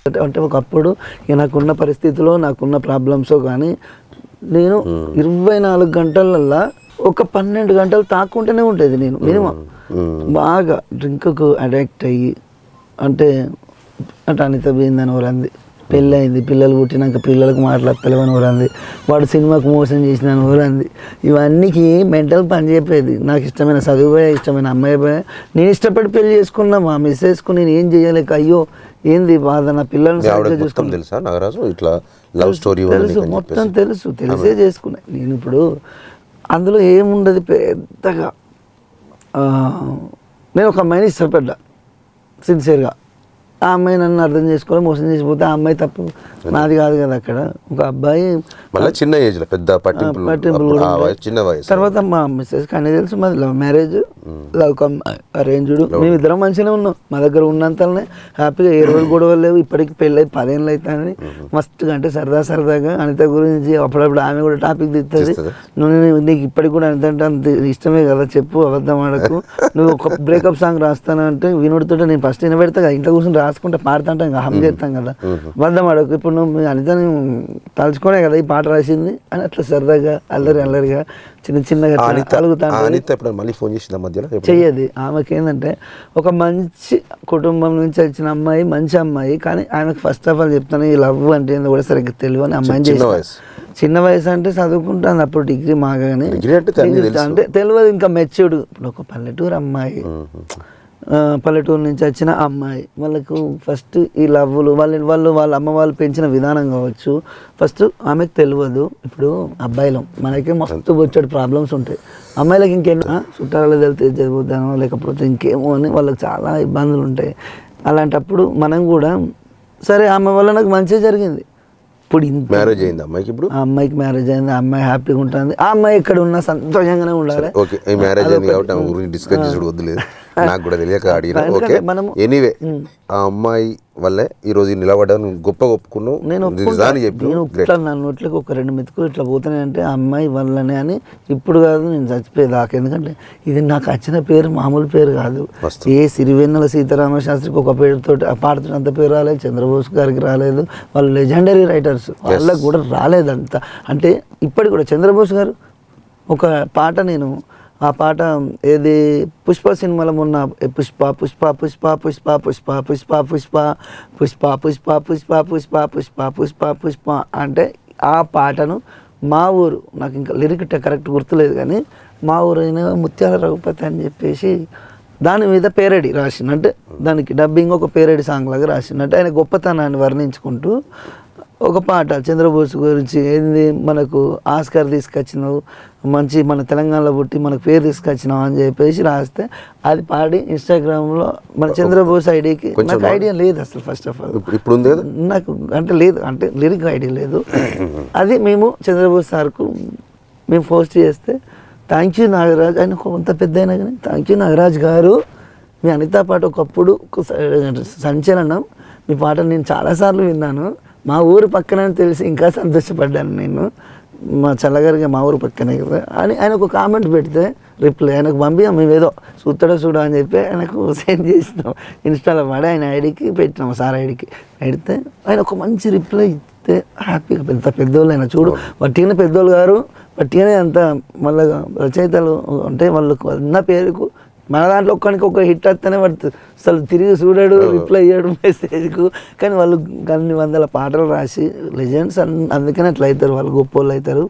అంటే ఒకప్పుడు ఇక నాకున్న పరిస్థితిలో నాకున్న ప్రాబ్లమ్స్ కానీ నేను 24 గంటలల్లా ఒక 12 గంటలు తాక్కుంటూనే ఉంటుంది నేను మినిమం. బాగా డ్రింక్కు అడిక్ట్ అయ్యి అంటే అనిత పోయిందని ఎవరంది, పెళ్ళి అయింది, పిల్లలు పుట్టినాక పిల్లలకు మాట్లాడతలేవని ఎవరంది, వాడు సినిమాకు మోసం చేసినాను ఎవరంది. ఇవన్నీకి మెంటల్ పని చెప్పేది. నాకు ఇష్టమైన చదువు పోయా, ఇష్టమైన అమ్మాయి పోయా, నేను ఇష్టపడి పెళ్లి చేసుకున్నా. మా మిస్సెస్కు నేను ఏం చేయలేక అయ్యో ఏంది బాధ, నా పిల్లల్ని సరిగ్గా చూసుకుని తెలుసా నాగరాజు, ఇట్లా లవ్ స్టోరీ తెలుసు, మొత్తం తెలుసు, తెలిసే చేసుకున్నా. నేను ఇప్పుడు అందులో ఏముండదు పెద్దగా. నేను ఒక అమ్మాయిని ఇష్టపడ్డా సిన్సియర్గా. ఆ అమ్మాయి నన్ను అర్థం చేసుకోవాలి, మోసం చేసిపోతే ఆ అమ్మాయి తప్పు నాది కాదు కదా. అక్కడ ఒక అబ్బాయి చిన్న ఏజ్ లో పెద్ద పట్టింపులు చిన్న వయసు. తర్వాత మా మిస్సెస్కి అన్నీ తెలుసు, మాది love marriage, love come arranged. మేమిద్దరం మంచిగానే ఉన్నాం, మా దగ్గర ఉన్నంతనే హ్యాపీగా, ఏ రోజు గొడవలు లేవు. ఇప్పటికి పెళ్ళి 10 ఏళ్ళు అవుతాయని మస్తుగా అంటే సరదాగా అనిత గురించి అప్పుడప్పుడు ఆమె కూడా టాపిక్ తీస్తుంది. నీకు ఇప్పటికి కూడా అనిత అంటే అంత ఇష్టమే కదా, చెప్పు అబద్ధం ఆడకు. నువ్వు ఒక బ్రేకప్ సాంగ్ రాస్తాను అంటే వినోడుతుంటే నేను ఫస్ట్ వినబెడతా కదా, ఇంట్లో కూర్చొని రాసుకుంటే పాడుతుంటాం ఇంకా, హమ్ చేస్తాం కదా, అబద్ధం ఆడకు. ఇప్పుడు నువ్వు అనితని తలుచుకునే కదా ఈ పాట రాసింది అని అట్లా సరదాగా అల్లరిగా చిన్నగా చెయ్యది. ఆమెకి ఏంటంటే ఒక మంచి కుటుంబం నుంచి వచ్చిన అమ్మాయి, మంచి అమ్మాయి, కానీ ఆమెకు ఫస్ట్ ఆఫ్ ఆల్ చెప్తాను ఈ లవ్ అంటే ఏందో కూడా సరిగ్గా తెలియదు అని అమ్మాయిని చేసి. చిన్న వయసు అంటే చదువుకుంటాను అప్పుడు డిగ్రీ మాగానే అంటే తెలియదు ఇంకా మెచ్యూర్డ్. ఇప్పుడు ఒక పల్లెటూరు అమ్మాయి, పల్లెటూరు నుంచి వచ్చిన అమ్మాయి, వాళ్ళకు ఫస్ట్ ఈ లవ్వులు వాళ్ళ అమ్మ వాళ్ళు పెంచిన విధానం కావచ్చు ఫస్ట్ ఆమెకు తెలియదు. ఇప్పుడు అబ్బాయిలం మనకే మస్తు వచ్చాడు ప్రాబ్లమ్స్ ఉంటాయి, అమ్మాయిలకు ఇంకేమో చుట్టాలు వెళ్తే చదిపోతానో లేకపోతే ఇంకేమో అని వాళ్ళకి చాలా ఇబ్బందులు ఉంటాయి. అలాంటప్పుడు మనం కూడా సరే ఆమె వల్ల నాకు మంచిగా జరిగింది. ఇప్పుడు మ్యారేజ్ అయింది అమ్మాయికి, ఇప్పుడు ఆ అమ్మాయికి మ్యారేజ్ అయింది, ఆ అమ్మాయి హ్యాపీగా ఉంటుంది. ఆ అమ్మాయి ఇక్కడ ఉన్నా సంతోషంగానే ఉండాలి. ఓకే, మ్యారేజ్ అయింది కాబట్టి ఆమె గురించి డిస్కస్ చేసుడు వద్దులేదు, నాకు కూడా తెలియక అడిగిన. ఓకే, ఎనీవే ఆ అమ్మాయి వల్లే ఈ రోజు నిలబడ్డాను, గొప్ప ఒప్పుకున్నావు. నేను ఇట్లా నా నోట్లకి ఒక 2 మెతుకులు ఇట్లా పోతున్నాయి అంటే ఆ అమ్మాయి వల్లనే అని. ఇప్పుడు కాదు నేను చచ్చిపోయేదాకా, ఎందుకంటే ఇది నాకు వచ్చిన పేరు మామూలు పేరు కాదు. ఏ సిరివెన్నెల సీతారామ శాస్త్రికి ఒక పేరుతో పాడుతున్న అంత పేరు రాలేదు, చంద్రబోస్ గారికి రాలేదు, వాళ్ళు లెజెండరీ రైటర్స్ వాళ్ళకి కూడా రాలేదంత. అంటే ఇప్పటికి కూడా చంద్రబోస్ గారు ఒక పాట, నేను ఆ పాట ఏది పుష్ప సినిమాలో మొన్న పుష్ప పుష్ప పుష్ప పుష్ప పుష్ప పుష్ప పుష్ప పుష్ప పుష్ప పుష్ప పుష్ప పుష్ప పుష్ప పుష్ప అంటే ఆ పాటను మా ఊరు, నాకు ఇంకా లిరిక్ కరెక్ట్ గుర్తులేదు కానీ మా ఊరు అయిన ముత్యాల రఘుపతి అని చెప్పేసి దాని మీద పేరడి రాసిండు. అంటే దానికి డబ్బింగ్ ఒక పేరడి సాంగ్ లాగా రాసిండు. అంటే ఆయన గొప్పతనాన్ని వర్ణించుకుంటూ ఒక పాట చంద్రబోస్ గురించి, ఏంది మనకు ఆస్కార్ తీసుకొచ్చినావు, మంచి మన తెలంగాణలో పుట్టి మనకు పేరు తీసుకొచ్చినావు అని చెప్పేసి రాస్తే అది పాడి ఇన్స్టాగ్రామ్లో మన చంద్రబోస్ ఐడికి, నాకు ఐడియా లేదు అసలు ఫస్ట్ ఆఫ్ ఆల్, ఇప్పుడు నాకు అంటే లేదు, అంటే లిరిక్ ఐడియా లేదు. అది మేము చంద్రబోస్ సార్కు మేము పోస్ట్ చేస్తే థ్యాంక్ యూ నాగరాజ్, ఆయన కొంత పెద్ద అయినా కానీ థ్యాంక్ యూ నాగరాజ్ గారు, మీ అనిత పాట ఒకప్పుడు సంచలనం, మీ పాటను నేను చాలాసార్లు విన్నాను, మా ఊరు పక్కన తెలిసి ఇంకా సంతోషపడ్డాను నేను, మా చల్లగారిగా మా ఊరు పక్కనే కదా అని ఆయన ఒక కామెంట్ పెడితే రిప్లై ఆయనకు పంపించాం. మేము ఏదో చూస్తాడో చూడ అని చెప్పి ఆయనకు సెండ్ చేసినాం, ఇన్స్టాలో పడి ఆయన ఐడికి పెట్టినాం, సార్ ఐడికి పెడితే ఆయన ఒక మంచి రిప్లై ఇస్తే హ్యాపీగా. పెద్దోళ్ళు అయినా చూడు, వట్టిగానే పెద్దోళ్ళు గారు వట్టిగానే అంత మళ్ళీ రచయితలు అంటే వాళ్ళకు అన్న పేరుకు మన దాంట్లో ఒక్కడికి ఒక హిట్ వస్తేనే పడుతుంది, అసలు తిరిగి చూడాడు, రిప్లై ఇయ్యాడు మెసేజ్కు. కానీ వాళ్ళు అన్ని 100 పాటలు రాసి లెజెండ్స్, అందుకని అట్లా అవుతారు వాళ్ళు, గొప్ప వాళ్ళు అవుతారు.